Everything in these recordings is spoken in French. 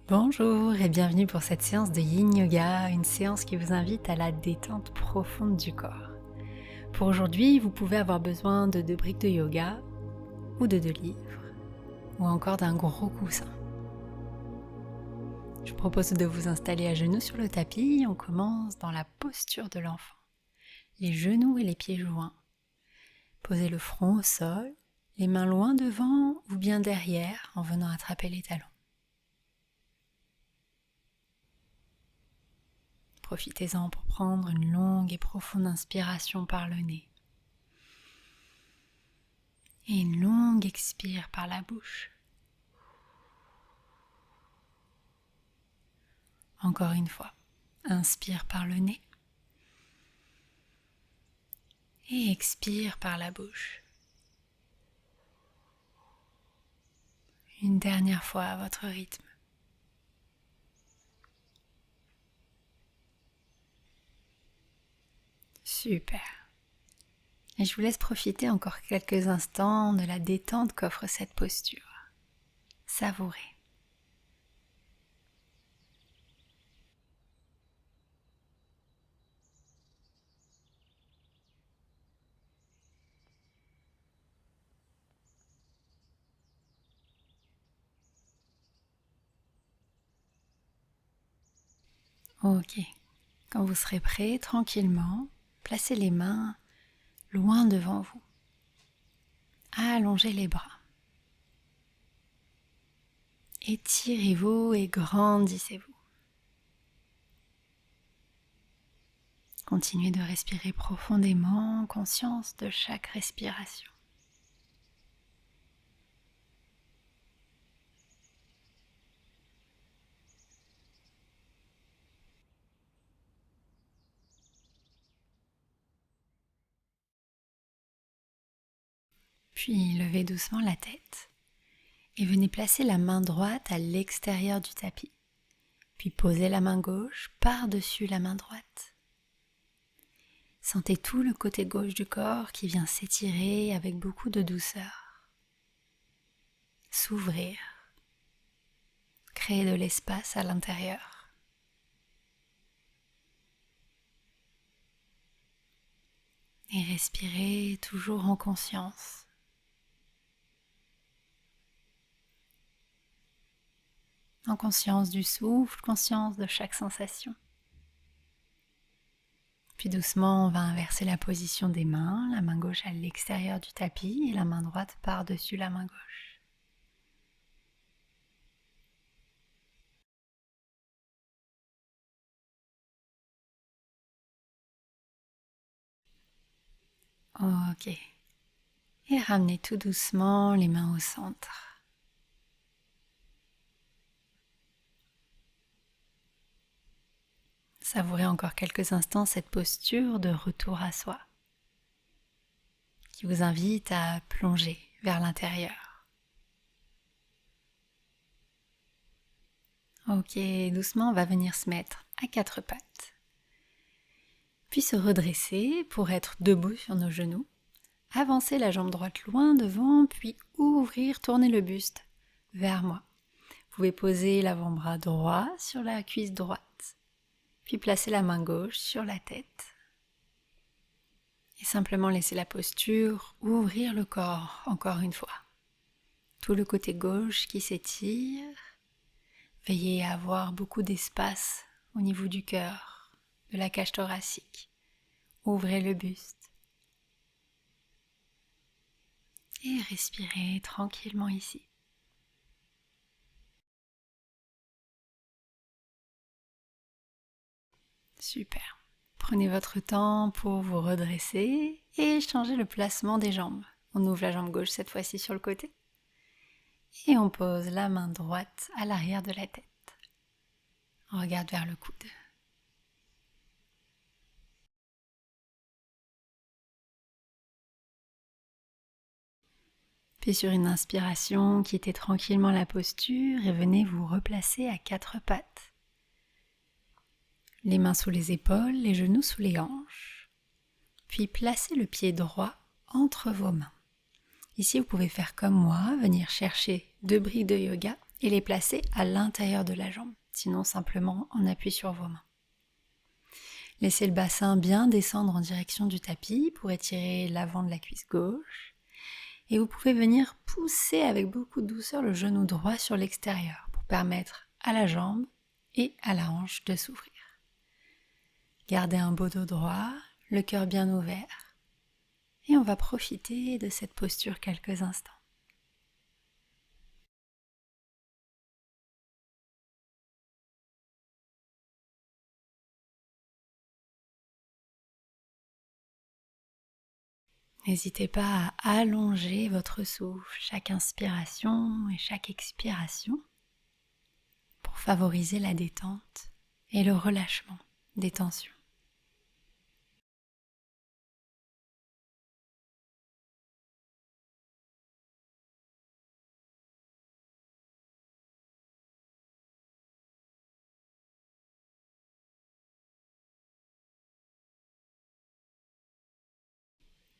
Bonjour et bienvenue pour cette séance de Yin Yoga, une séance qui vous invite à la détente profonde du corps. Pour aujourd'hui, vous pouvez avoir besoin de 2 briques de yoga ou de 2 livres ou encore d'un gros coussin. Je vous propose de vous installer à genoux sur le tapis. On commence dans la posture de l'enfant. Les genoux et les pieds joints. Posez le front au sol, les mains loin devant ou bien derrière en venant attraper les talons. Profitez-en pour prendre une longue et profonde inspiration par le nez. Et une longue expire par la bouche. Encore une fois, inspire par le nez. Et expire par la bouche. Une dernière fois à votre rythme. Super. Et je vous laisse profiter encore quelques instants de la détente qu'offre cette posture. Savourez. Ok. Quand vous serez prêt, tranquillement, placez les mains loin devant vous. Allongez les bras. Étirez-vous et grandissez-vous. Continuez de respirer profondément, conscience de chaque respiration. Puis levez doucement la tête et venez placer la main droite à l'extérieur du tapis. Puis posez la main gauche par-dessus la main droite. Sentez tout le côté gauche du corps qui vient s'étirer avec beaucoup de douceur. S'ouvrir. Créer de l'espace à l'intérieur. Et respirez toujours en conscience. En conscience du souffle, conscience de chaque sensation. Puis doucement, on va inverser la position des mains, la main gauche à l'extérieur du tapis et la main droite par-dessus la main gauche. Ok. Et ramenez tout doucement les mains au centre. Savourez encore quelques instants cette posture de retour à soi qui vous invite à plonger vers l'intérieur. Ok, doucement on va venir se mettre à 4 pattes. Puis se redresser pour être debout sur nos genoux. Avancer la jambe droite loin devant, puis ouvrir, tourner le buste vers moi. Vous pouvez poser l'avant-bras droit sur la cuisse droite, puis placer la main gauche sur la tête. Et simplement laisser la posture ouvrir le corps encore une fois. Tout le côté gauche qui s'étire. Veillez à avoir beaucoup d'espace au niveau du cœur, de la cage thoracique. Ouvrez le buste. Et respirez tranquillement ici. Super. Prenez votre temps pour vous redresser et changer le placement des jambes. On ouvre la jambe gauche cette fois-ci sur le côté. Et on pose la main droite à l'arrière de la tête. On regarde vers le coude. Puis sur une inspiration, quittez tranquillement la posture et venez vous replacer à 4 pattes. Les mains sous les épaules, les genoux sous les hanches. Puis placez le pied droit entre vos mains. Ici, vous pouvez faire comme moi, venir chercher 2 briques de yoga et les placer à l'intérieur de la jambe, sinon simplement en appui sur vos mains. Laissez le bassin bien descendre en direction du tapis pour étirer l'avant de la cuisse gauche. Et vous pouvez venir pousser avec beaucoup de douceur le genou droit sur l'extérieur pour permettre à la jambe et à la hanche de s'ouvrir. Gardez un beau dos droit, le cœur bien ouvert. Et on va profiter de cette posture quelques instants. N'hésitez pas à allonger votre souffle, chaque inspiration et chaque expiration, pour favoriser la détente et le relâchement des tensions.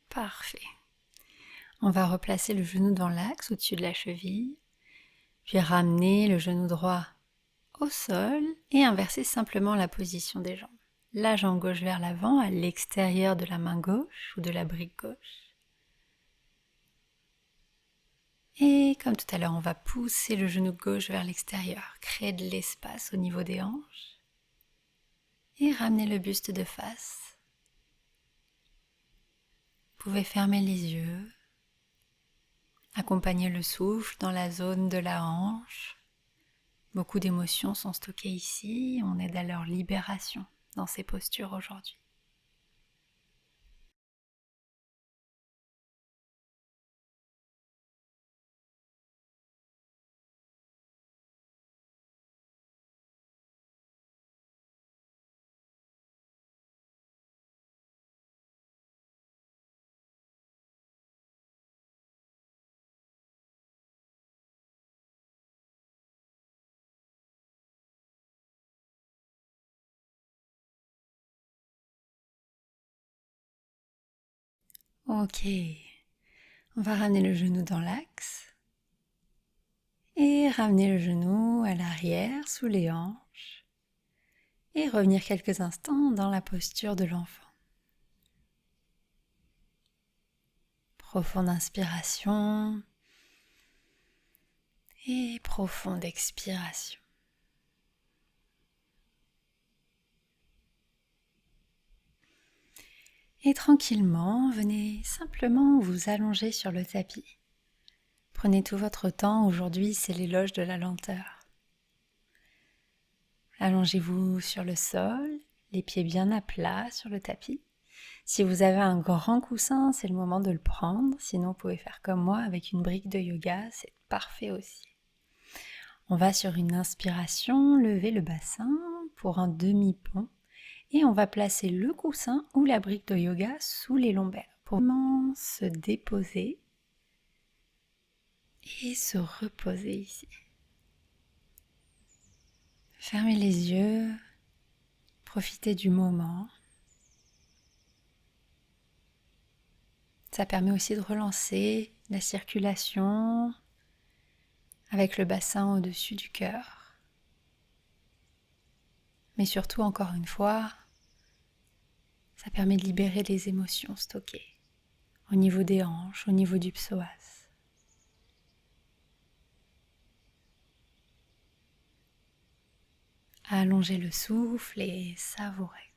Parfait. On va replacer le genou dans l'axe au-dessus de la cheville, puis ramener le genou droit au sol et inverser simplement la position des jambes. La jambe gauche vers l'avant, à l'extérieur de la main gauche ou de la brique gauche. Et comme tout à l'heure, on va pousser le genou gauche vers l'extérieur, créer de l'espace au niveau des hanches et ramener le buste de face. Vous pouvez fermer les yeux, accompagner le souffle dans la zone de la hanche. Beaucoup d'émotions sont stockées ici, on aide à leur libération dans ces postures aujourd'hui. Ok, on va ramener le genou dans l'axe et ramener le genou à l'arrière sous les hanches et revenir quelques instants dans la posture de l'enfant. Profonde inspiration et profonde expiration. Et tranquillement, venez simplement vous allonger sur le tapis. Prenez tout votre temps, aujourd'hui c'est l'éloge de la lenteur. Allongez-vous sur le sol, les pieds bien à plat sur le tapis. Si vous avez un grand coussin, c'est le moment de le prendre, sinon vous pouvez faire comme moi avec une brique de yoga, c'est parfait aussi. On va sur une inspiration, lever le bassin pour un demi-pont et on va placer le coussin ou la brique de yoga sous les lombaires pour vraiment se déposer et se reposer ici. Fermez les yeux, profitez du moment. Ça permet aussi de relancer la circulation avec le bassin au-dessus du cœur. Mais surtout, encore une fois, ça permet de libérer les émotions stockées au niveau des hanches, au niveau du psoas. Allongez le souffle et savourez.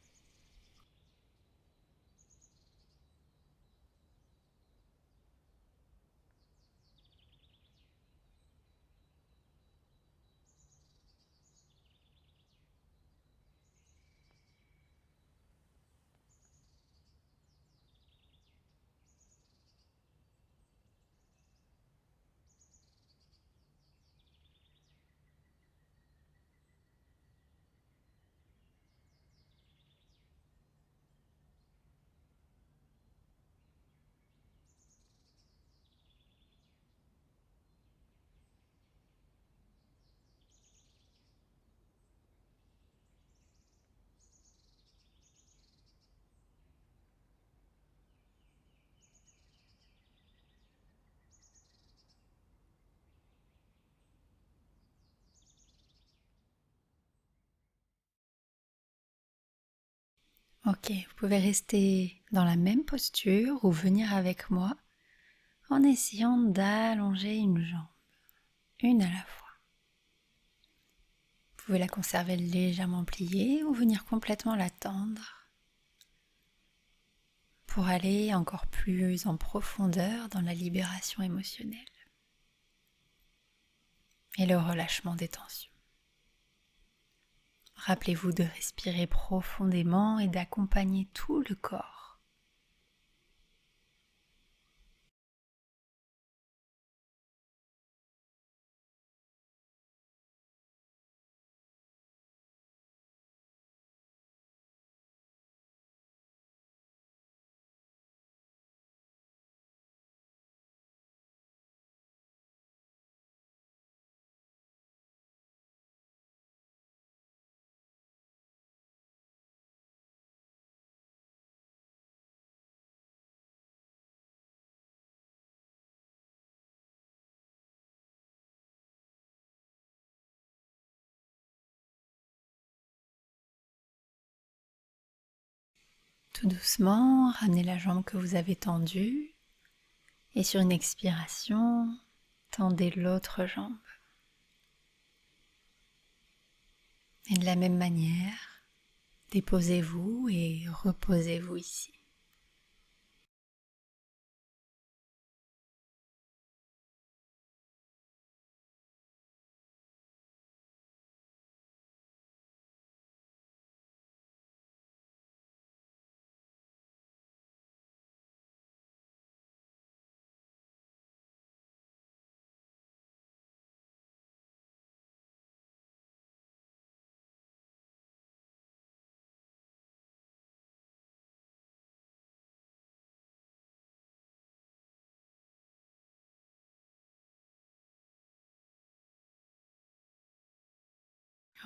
Ok, vous pouvez rester dans la même posture ou venir avec moi en essayant d'allonger une jambe, une à la fois. Vous pouvez la conserver légèrement pliée ou venir complètement la tendre pour aller encore plus en profondeur dans la libération émotionnelle et le relâchement des tensions. Rappelez-vous de respirer profondément et d'accompagner tout le corps. Tout doucement, ramenez la jambe que vous avez tendue et sur une expiration, tendez l'autre jambe. Et de la même manière, déposez-vous et reposez-vous ici.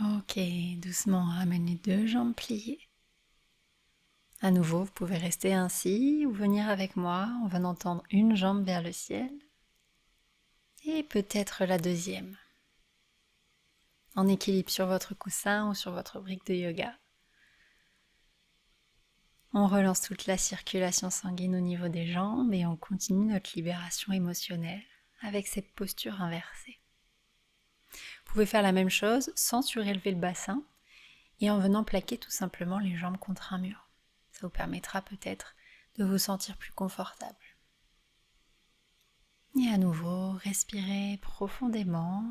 Ok, doucement, ramène les deux jambes pliées. À nouveau, vous pouvez rester ainsi ou venir avec moi en venant tendre une jambe vers le ciel et peut-être la deuxième. En équilibre sur votre coussin ou sur votre brique de yoga. On relance toute la circulation sanguine au niveau des jambes et on continue notre libération émotionnelle avec cette posture inversée. Vous pouvez faire la même chose sans surélever le bassin et en venant plaquer tout simplement les jambes contre un mur. Ça vous permettra peut-être de vous sentir plus confortable. Et à nouveau, respirez profondément.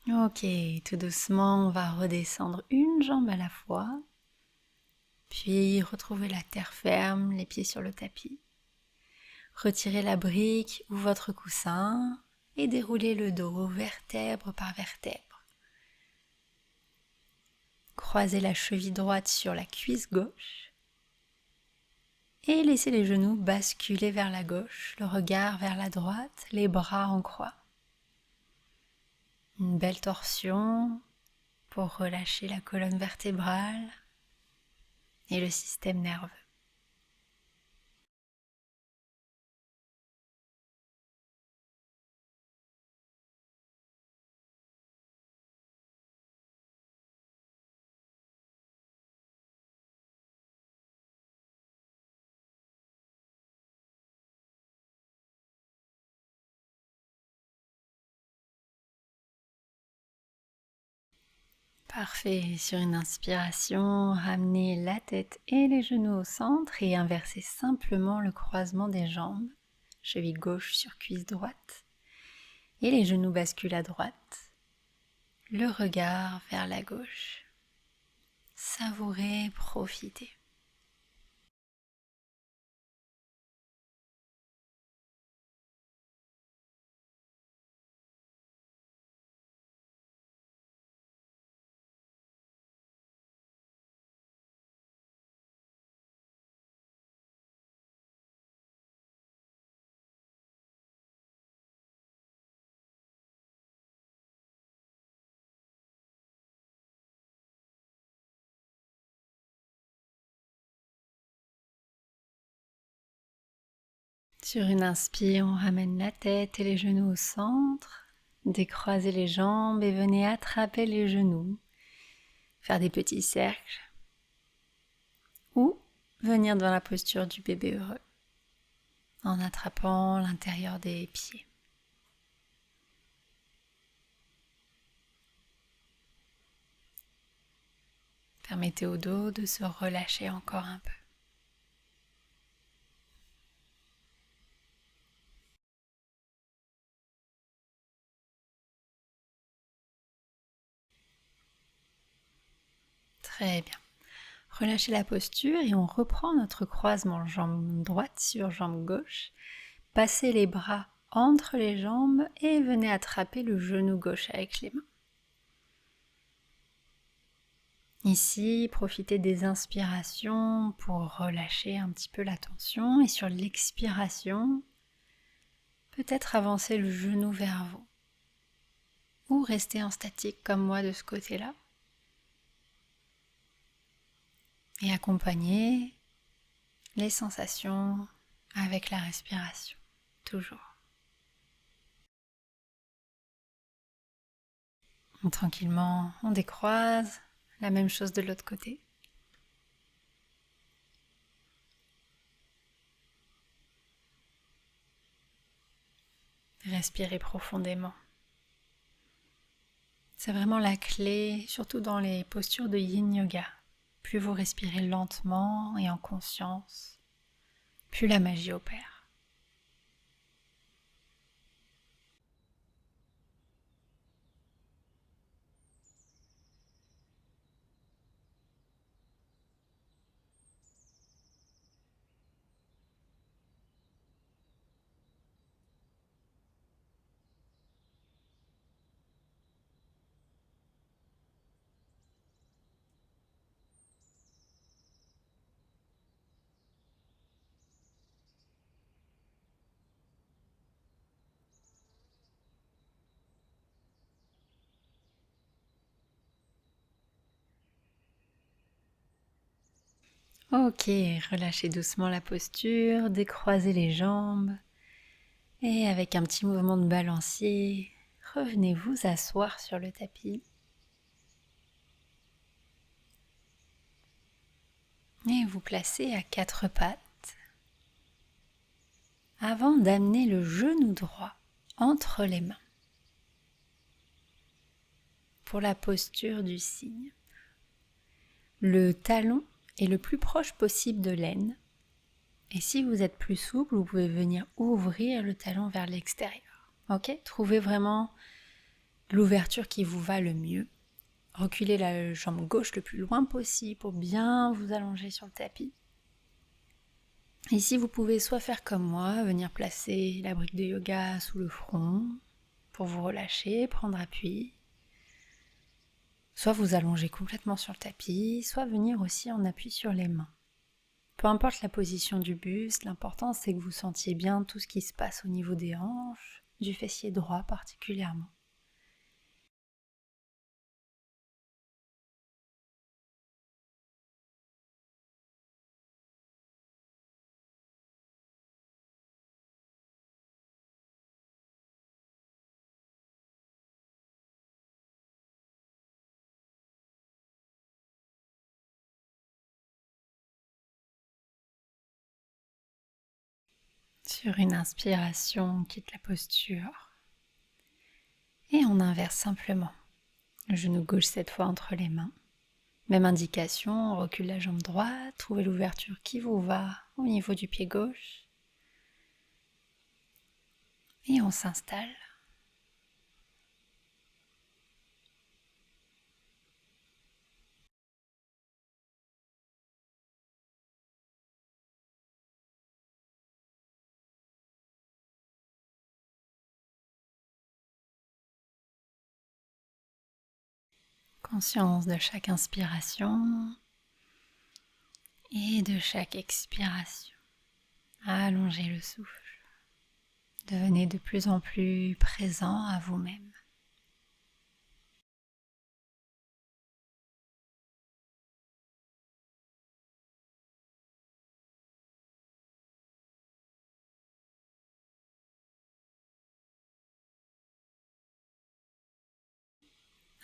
Ok, tout doucement, on va redescendre une jambe à la fois, puis retrouver la terre ferme, les pieds sur le tapis. Retirez la brique ou votre coussin et déroulez le dos vertèbre par vertèbre. Croisez la cheville droite sur la cuisse gauche et laissez les genoux basculer vers la gauche, le regard vers la droite, les bras en croix. Une belle torsion pour relâcher la colonne vertébrale et le système nerveux. Parfait, sur une inspiration, ramenez la tête et les genoux au centre et inversez simplement le croisement des jambes, cheville gauche sur cuisse droite, et les genoux basculent à droite, le regard vers la gauche. Savourez, profitez. Sur une inspire, on ramène la tête et les genoux au centre. Décroisez les jambes et venez attraper les genoux. Faire des petits cercles. Ou venir dans la posture du bébé heureux en attrapant l'intérieur des pieds. Permettez au dos de se relâcher encore un peu. Très bien. Relâchez la posture et on reprend notre croisement jambe droite sur jambe gauche. Passez les bras entre les jambes et venez attraper le genou gauche avec les mains. Ici, profitez des inspirations pour relâcher un petit peu la tension et sur l'expiration, peut-être avancer le genou vers vous ou rester en statique comme moi de ce côté-là et accompagner les sensations avec la respiration, toujours. Et tranquillement, on décroise, la même chose de l'autre côté. Respirez profondément. C'est vraiment la clé, surtout dans les postures de Yin Yoga. Plus vous respirez lentement et en conscience, plus la magie opère. Ok, relâchez doucement la posture, décroisez les jambes et avec un petit mouvement de balancier, revenez vous asseoir sur le tapis. Et vous placez à quatre pattes avant d'amener le genou droit entre les mains pour la posture du cygne. Le talon est le plus proche possible de l'aine et si vous êtes plus souple, vous pouvez venir ouvrir le talon vers l'extérieur. Ok, trouvez vraiment l'ouverture qui vous va le mieux. Reculez la jambe gauche le plus loin possible pour bien vous allonger sur le tapis. Ici, vous pouvez soit faire comme moi, venir placer la brique de yoga sous le front pour vous relâcher, prendre appui. Soit vous allonger complètement sur le tapis, soit venir aussi en appui sur les mains. Peu importe la position du buste, l'important c'est que vous sentiez bien tout ce qui se passe au niveau des hanches, du fessier droit particulièrement. Sur une inspiration, on quitte la posture et on inverse simplement. Le genou gauche cette fois entre les mains. Même indication, on recule la jambe droite, trouvez l'ouverture qui vous va au niveau du pied gauche. Et on s'installe. Conscience de chaque inspiration et de chaque expiration. Allongez le souffle. Devenez de plus en plus présent à vous-même.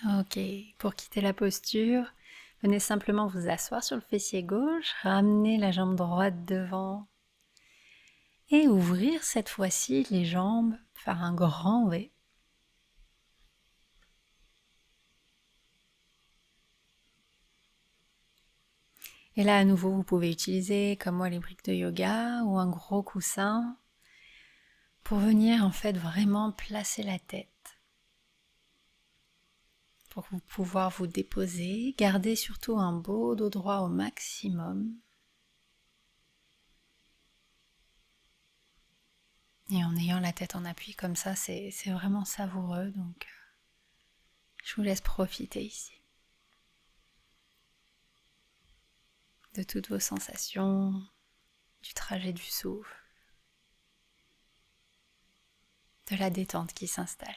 Ok, pour quitter la posture, venez simplement vous asseoir sur le fessier gauche, ramener la jambe droite devant et ouvrir cette fois-ci les jambes, faire un grand V. Et là, à nouveau, vous pouvez utiliser, comme moi, les briques de yoga ou un gros coussin pour venir en fait vraiment placer la tête. Pour vous pouvoir vous déposer, gardez surtout un beau dos droit au maximum. Et en ayant la tête en appui comme ça, c'est vraiment savoureux, donc je vous laisse profiter ici de toutes vos sensations, du trajet du souffle, de la détente qui s'installe.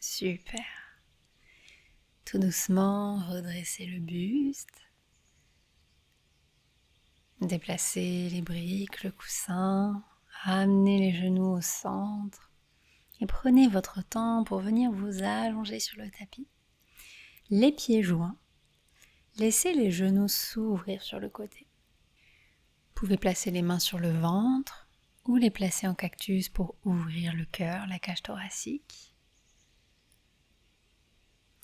Super. Tout doucement, redressez le buste. Déplacez les briques, le coussin, ramenez les genoux au centre et prenez votre temps pour venir vous allonger sur le tapis. Les pieds joints, laissez les genoux s'ouvrir sur le côté. Vous pouvez placer les mains sur le ventre ou les placer en cactus pour ouvrir le cœur, la cage thoracique.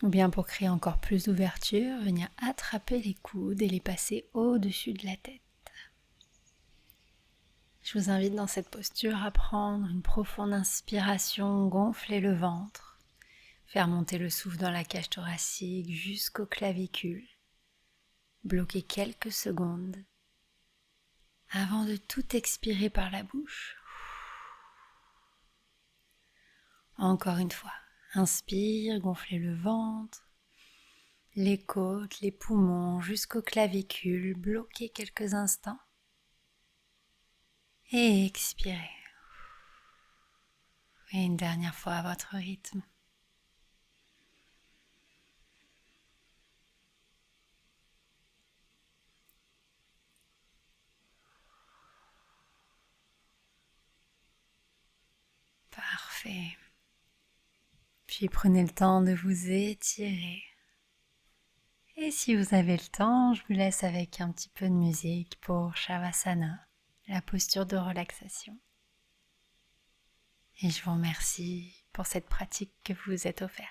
Ou bien pour créer encore plus d'ouverture, venir attraper les coudes et les passer au-dessus de la tête. Je vous invite dans cette posture à prendre une profonde inspiration, gonfler le ventre, faire monter le souffle dans la cage thoracique jusqu'aux clavicules, bloquer quelques secondes avant de tout expirer par la bouche. Encore une fois, inspire, gonflez le ventre, les côtes, les poumons jusqu'aux clavicules, bloquez quelques instants et expirez. Et une dernière fois à votre rythme. Parfait. Puis prenez le temps de vous étirer. Et si vous avez le temps, je vous laisse avec un petit peu de musique pour Shavasana, la posture de relaxation. Et je vous remercie pour cette pratique que vous vous êtes offerte.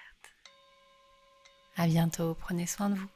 À bientôt, prenez soin de vous.